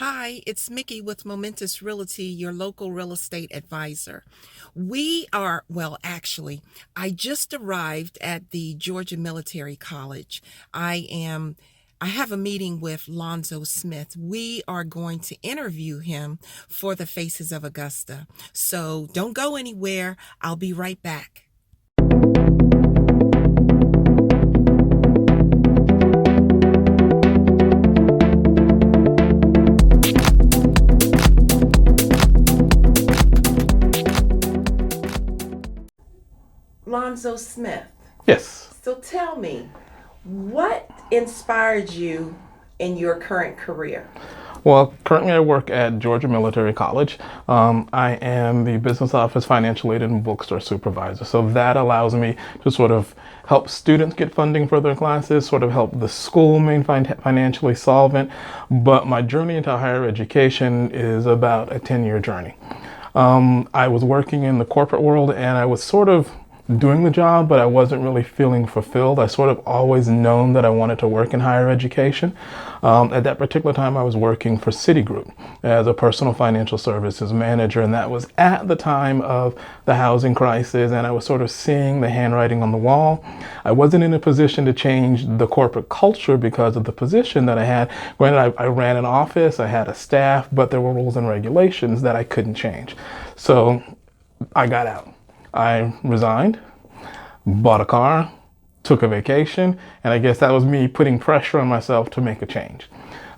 Hi, it's Mickey with Momentous Realty, your local real estate advisor. Actually, I just arrived at the Georgia Military College. I am I have a meeting with Lonzo Smith. We are going to interview him for the Faces of Augusta. So don't go anywhere. I'll be right back. Lonzo Smith. Yes. So tell me, what inspired you in your current career? Well, currently I work at Georgia Military College. I am the business office financial aid and bookstore supervisor. So that allows me to sort of help students get funding for their classes, sort of help the school remain financially solvent. But my journey into higher education is about a 10-year journey. I was working in the corporate world and I was sort of doing the job, but I wasn't really feeling fulfilled. I sort of always known that I wanted to work in higher education. At that particular time, I was working for Citigroup as a personal financial services manager, and that was at the time of the housing crisis, and I was sort of seeing the handwriting on the wall. I wasn't in a position to change the corporate culture because of the position that I had. Granted, I ran an office, I had a staff, but there were rules and regulations that I couldn't change. So I got out. I resigned, bought a car, took a vacation, and I guess that was me putting pressure on myself to make a change.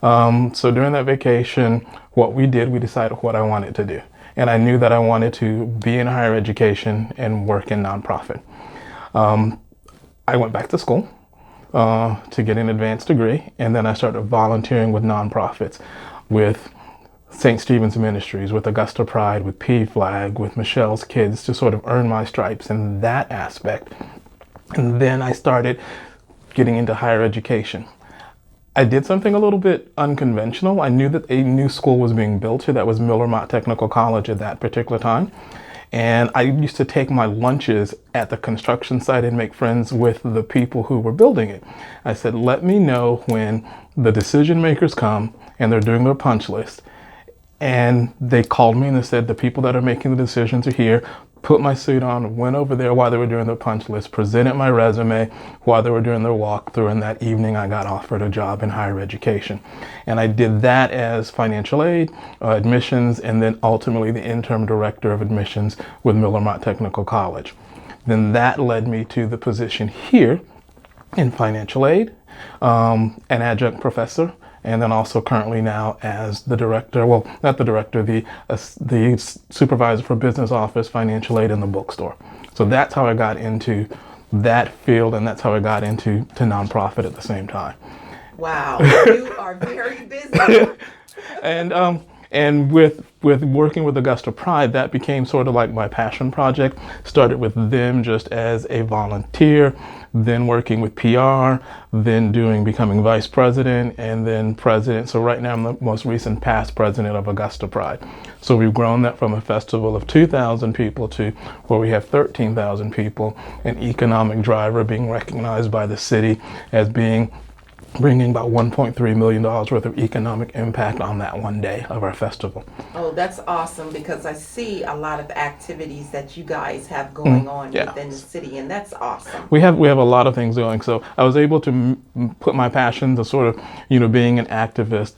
So during that vacation, what we did, we decided what I wanted to do. And I knew that I wanted to be in higher education and work in nonprofit. I went back to school to get an advanced degree, and then I started volunteering with nonprofits, with St. Stephen's Ministries, with Augusta Pride, with P-Flag, with Michelle's Kids to sort of earn my stripes in that aspect. And then I started getting into higher education. I did something a little bit unconventional. I knew that a new school was being built here. That was Miller Mott Technical College at that particular time. And I used to take my lunches at the construction site and make friends with the people who were building it. I said, let me know when the decision makers come and they're doing their punch list. And they called me and they said, the people that are making the decisions are here. Put my suit on, went over there while they were doing their punch list, presented my resume while they were doing their walkthrough, and that evening I got offered a job in higher education. And I did that as financial aid, admissions, and then ultimately the interim director of admissions with Miller Mott Technical College. Then that led me to the position here in financial aid, an adjunct professor, and then also currently now as the director, well, not the director, the supervisor for business office, financial aid in the bookstore. So that's how I got into that field, and that's how I got into nonprofit at the same time. Wow, you are very busy. And with working with Augusta Pride, that became sort of like my passion project. Started with them just as a volunteer, then working with PR, then becoming vice president, and then president. So right now I'm the most recent past president of Augusta Pride. So we've grown that from a festival of 2,000 people to where we have 13,000 people, an economic driver, being recognized by the city as bringing about $1.3 million worth of economic impact on that one day of our festival. Oh, that's awesome because I see a lot of activities that you guys have going on Yeah. within the city, and that's awesome. We have a lot of things going. So I was able to put my passion to sort of, being an activist,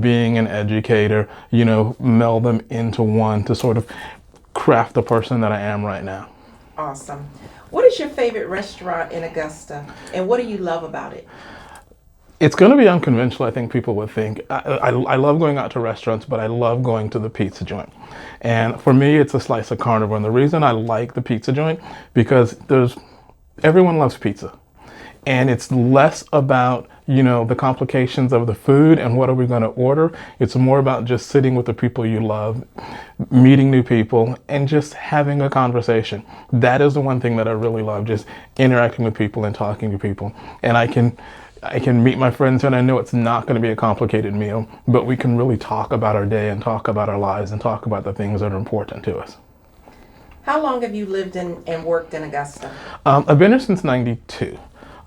being an educator, meld them into one to sort of craft the person that I am right now. Awesome. What is your favorite restaurant in Augusta, and what do you love about it? It's going to be unconventional, I think people would think. I love going out to restaurants, but I love going to the pizza joint. And for me, it's a slice of carnivore. And the reason I like the pizza joint, because everyone loves pizza. And it's less about, the complications of the food and what are we going to order. It's more about just sitting with the people you love, meeting new people, and just having a conversation. That is the one thing that I really love, just interacting with people and talking to people. And I can meet my friends and I know it's not going to be a complicated meal, but we can really talk about our day and talk about our lives and talk about the things that are important to us. How long have you lived in and worked in Augusta? I've been here since '92.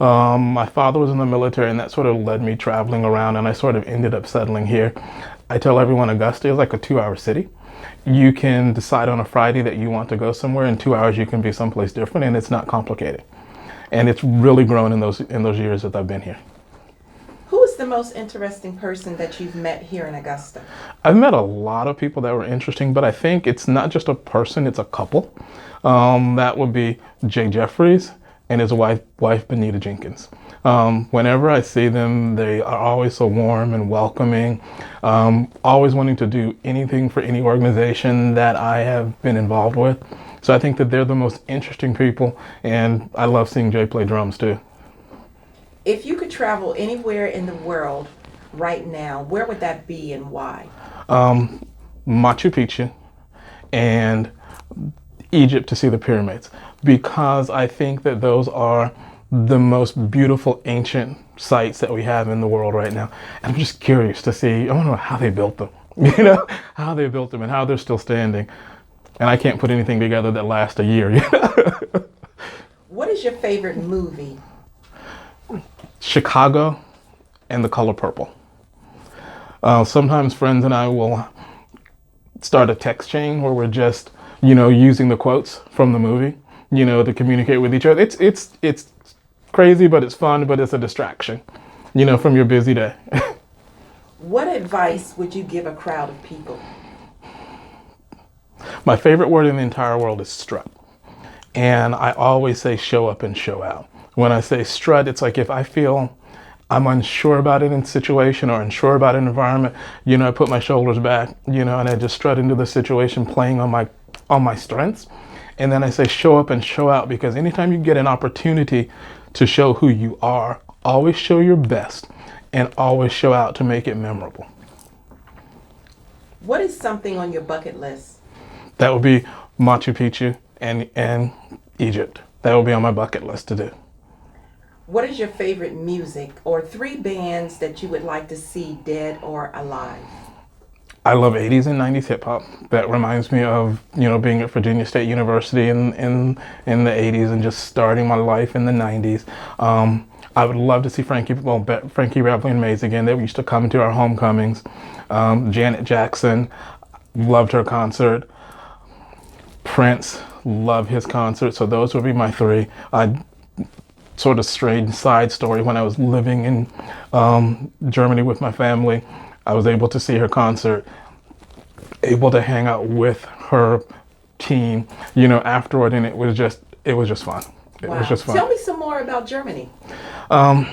My father was in the military, and that sort of led me traveling around, and I sort of ended up settling here. I tell everyone Augusta is like a 2-hour city. You can decide on a Friday that you want to go somewhere. In 2 hours, you can be someplace different, and it's not complicated. And it's really grown in those years that I've been here. Who is the most interesting person that you've met here in Augusta? I've met a lot of people that were interesting, but I think it's not just a person, it's a couple. That would be Jay Jeffries and his wife Benita Jenkins. Whenever I see them, they are always so warm and welcoming, always wanting to do anything for any organization that I have been involved with. So I think that they're the most interesting people, and I love seeing Jay play drums too. If you could travel anywhere in the world right now, where would that be and why? Machu Picchu and Egypt to see the pyramids, because I think that those are the most beautiful ancient sites that we have in the world right now. And I'm just curious to see, I want to know how they built them, how they built them and how they're still standing. And I can't put anything together that lasts a year. What is your favorite movie? Chicago and The Color Purple. Sometimes friends and I will start a text chain where we're just, using the quotes from the movie, to communicate with each other. It's crazy, but it's fun, but it's a distraction, from your busy day. What advice would you give a crowd of people? My favorite word in the entire world is strut. And I always say show up and show out. When I say strut, it's like if I feel I'm unsure about an situation or unsure about an environment, I put my shoulders back, and I just strut into the situation playing on my strengths. And then I say show up and show out, because anytime you get an opportunity to show who you are, always show your best and always show out to make it memorable. What is something on your bucket list? That would be Machu Picchu and Egypt. That would be on my bucket list to do. What is your favorite music or 3 bands that you would like to see dead or alive? I love 80s and 90s hip hop. That reminds me of, being at Virginia State University in the 80s and just starting my life in the 90s. I would love to see Frankie Rapley and Mays again. They used to come to our homecomings. Janet Jackson, loved her concert. Prince, love his concert. So those would be my 3. Sort of strange side story. When I was living in Germany with my family, I was able to see her concert, able to hang out with her team, afterward, and it was just fun. It was just fun. Tell me some more about Germany. My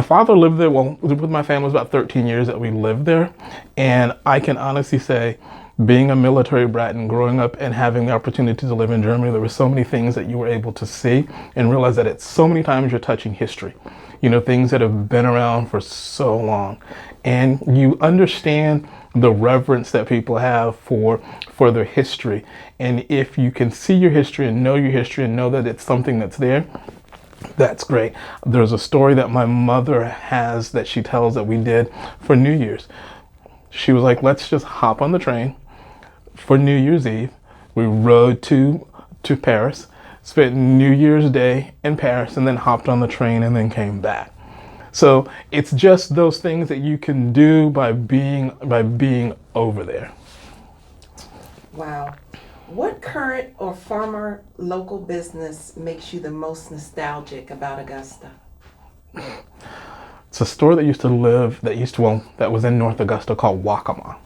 father lived there. Well, with my family, it was about 13 years that we lived there, and I can honestly say, being a military brat and growing up and having the opportunity to live in Germany, there were so many things that you were able to see and realize that at so many times you're touching history, things that have been around for so long. And you understand the reverence that people have for their history. And if you can see your history and know that it's something that's there, that's great. There's a story that my mother has that she tells that we did for New Year's. She was like, let's just hop on the train for New Year's Eve. We rode to Paris, spent New Year's Day in Paris, and then hopped on the train and then came back. So it's just those things that you can do by being over there. Wow. What current or former local business makes you the most nostalgic about Augusta? It's a store that was in North Augusta called Waccamaw.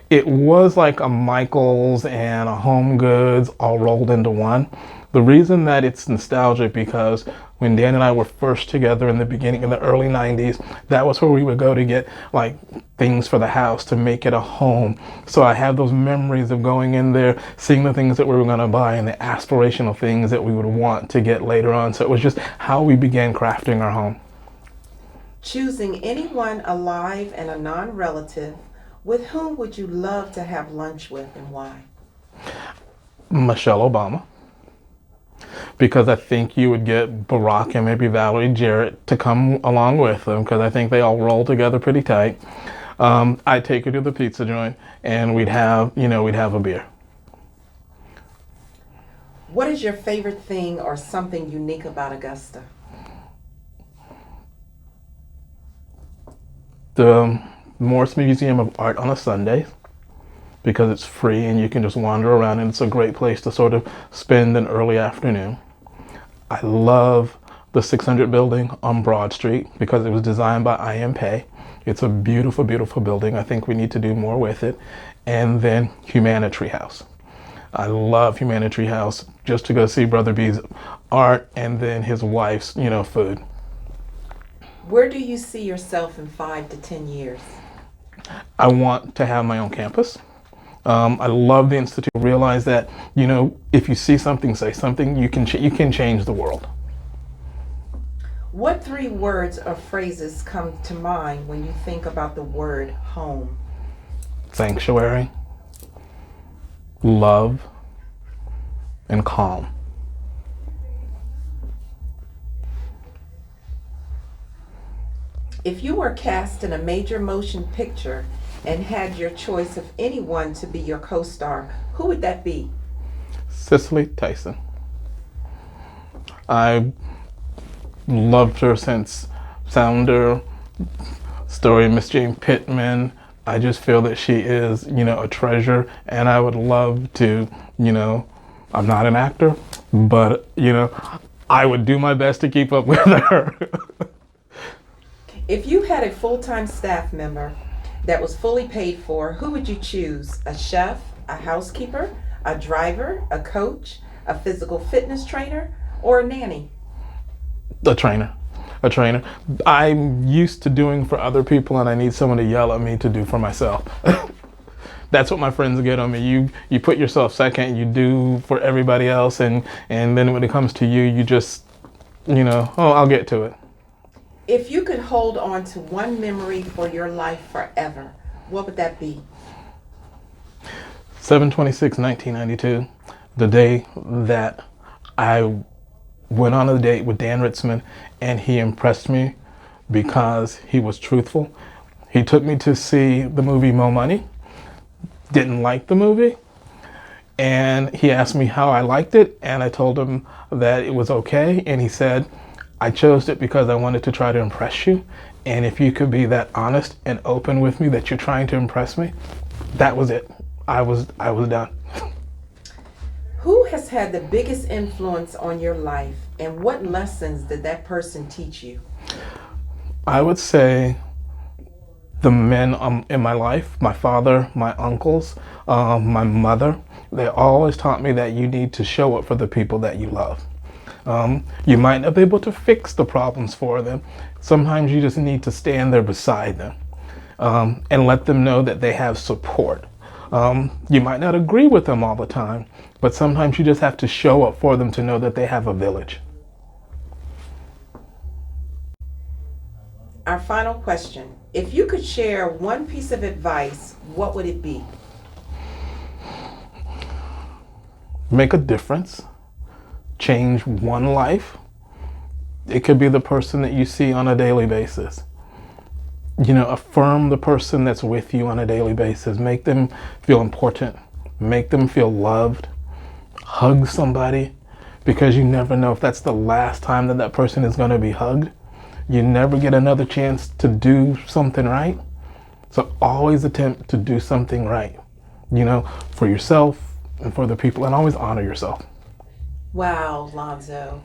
It was like a Michael's and a Home Goods all rolled into one. The reason that it's nostalgic because when Dan and I were first together in the early 90s, that was where we would go to get like things for the house to make it a home. So I have those memories of going in there, seeing the things that we were going to buy and the aspirational things that we would want to get later on. So it was just how we began crafting our home. Choosing anyone alive and a non-relative, with whom would you love to have lunch with and why? Michelle Obama. Because I think you would get Barack and maybe Valerie Jarrett to come along with them, because I think they all roll together pretty tight. I'd take her to the pizza joint and we'd have a beer. What is your favorite thing or something unique about Augusta? The Morse Museum of Art on a Sunday, because it's free and you can just wander around and it's a great place to sort of spend an early afternoon. I love the 600 building on Broad Street because it was designed by I.M. Pei. It's a beautiful, beautiful building. I think we need to do more with it. And then Humanitary House. I love Humanitary House just to go see Brother B's art and then his wife's, food. Where do you see yourself in 5 to 10 years? I want to have my own campus. I love the Institute. Realize that, if you see something, say something, you can change the world. What 3 words or phrases come to mind when you think about the word home? Sanctuary, love, and calm. If you were cast in a major motion picture and had your choice of anyone to be your co-star, who would that be? Cicely Tyson. I loved her since Sounder, story of Miss Jane Pittman. I just feel that she is, a treasure, and I would love to, I'm not an actor, but, I would do my best to keep up with her. If you had a full-time staff member that was fully paid for, who would you choose? A chef, a housekeeper, a driver, a coach, a physical fitness trainer, or a nanny? A trainer. I'm used to doing for other people and I need someone to yell at me to do for myself. That's what my friends get on me. You put yourself second, you do for everybody else, and then when it comes to you, you just, I'll get to it. If you could hold on to one memory for your life forever, what would that be? 7/26/1992, the day that I went on a date with Dan Ritzman, and he impressed me because he was truthful. He took me to see the movie Mo Money, didn't like the movie, and he asked me how I liked it, and I told him that it was okay, and he said, I chose it because I wanted to try to impress you, and if you could be that honest and open with me that you're trying to impress me, that was it. I was done. Who has had the biggest influence on your life, and what lessons did that person teach you? I would say the men in my life, my father, my uncles, my mother, they always taught me that you need to show up for the people that you love. You might not be able to fix the problems for them. Sometimes you just need to stand there beside them and let them know that they have support. You might not agree with them all the time, but sometimes you just have to show up for them to know that they have a village. Our final question. If you could share one piece of advice, what would it be? Make a difference. Change one life. It could be the person that you see on a daily basis. Affirm the person that's with you on a daily basis. Make them feel important. Make them feel loved. Hug somebody, because you never know if that's the last time that person is going to be hugged. You never get another chance to do something right. So always attempt to do something right, for yourself and for the people, and always honor yourself. Wow, Lonzo.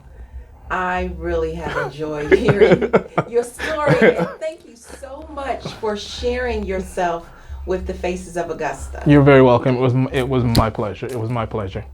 I really have enjoyed hearing your story. And thank you so much for sharing yourself with the Faces of Augusta. You're very welcome. It was my pleasure.